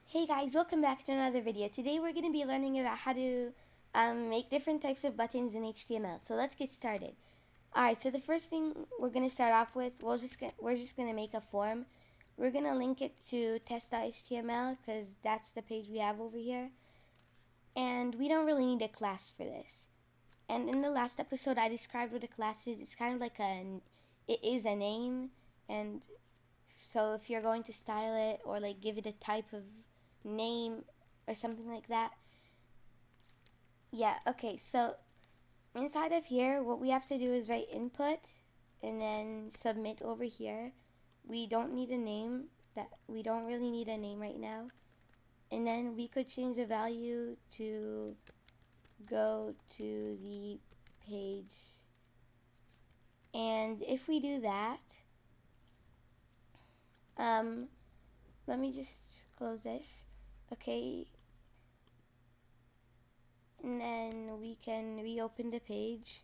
Hey guys, welcome back to another video. Today we're going to be learning about how to make different types of buttons in HTML. So let's get started. Alright, so the first thing we're going to start off with, we're just going to make a form. We're going to link it to test.html because that's the page we have over here. And we don't really need a class for this. And in the last episode I described what a class is. It's kind of like it is a name, and so if you're going to style it or like give it a type of name or something like that. Yeah, okay, so inside of here what we have to do is write input and then submit over here. We don't need a name, we don't really need a name right now. And then we could change the value to go to the page. And if we do that, let me just close this. Okay, and then we can reopen the page.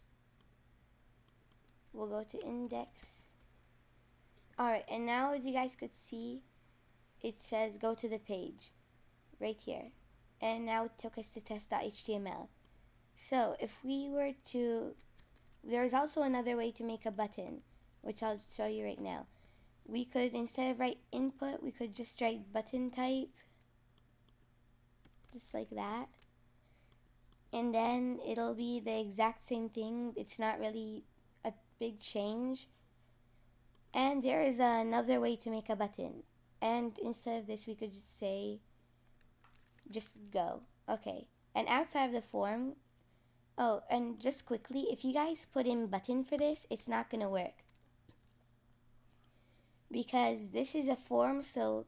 We'll go to index. Alright, and now as you guys could see, it says go to the page right here, and now it took us to test.html. So if we were to, there's also another way to make a button, which I'll show you right now. We could, instead of write input, we could just write button type, just like that. And then it'll be the exact same thing. It's not really a big change. And there is another way to make a button. And instead of this, we could just say, just go. Okay. And outside of the form, oh, and just quickly, if you guys put in button for this, it's not going to work. Because this is a form, so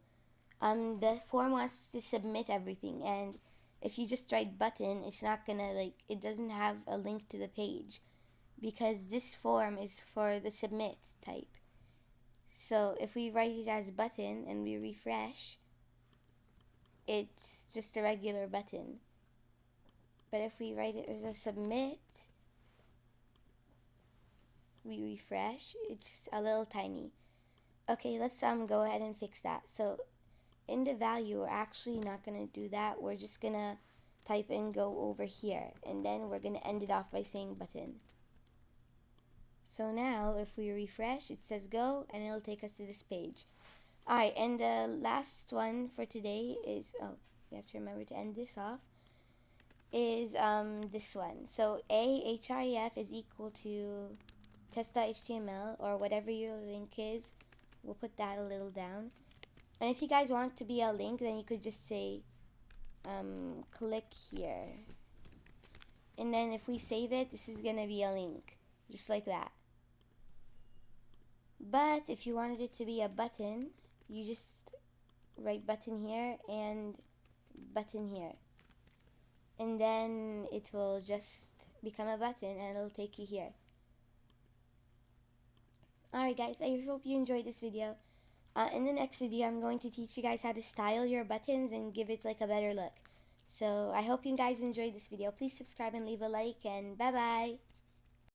the form wants to submit everything, and if you just write button, it's not gonna, like, it doesn't have a link to the page because this form is for the submit type. So if we write it as button and we refresh, it's just a regular button. But if we write it as a submit, we refresh, it's a little tiny. Okay, let's go ahead and fix that. So in the value, we're actually not going to do that. We're just going to type in go over here, and then we're going to end it off by saying button. So now if we refresh, it says go, and it'll take us to this page. Alright, and the last one for today is, oh, you have to remember to end this off, is this one. So href is equal to test.html, or whatever your link is. We'll put that a little down. And if you guys want it to be a link, then you could just say click here. And then if we save it, this is going to be a link, just like that. But if you wanted it to be a button, you just write button here and button here. And then it will just become a button and it'll take you here. Alright guys, I hope you enjoyed this video. In the next video, I'm going to teach you guys how to style your buttons and give it like a better look. So I hope you guys enjoyed this video. Please subscribe and leave a like, and bye bye.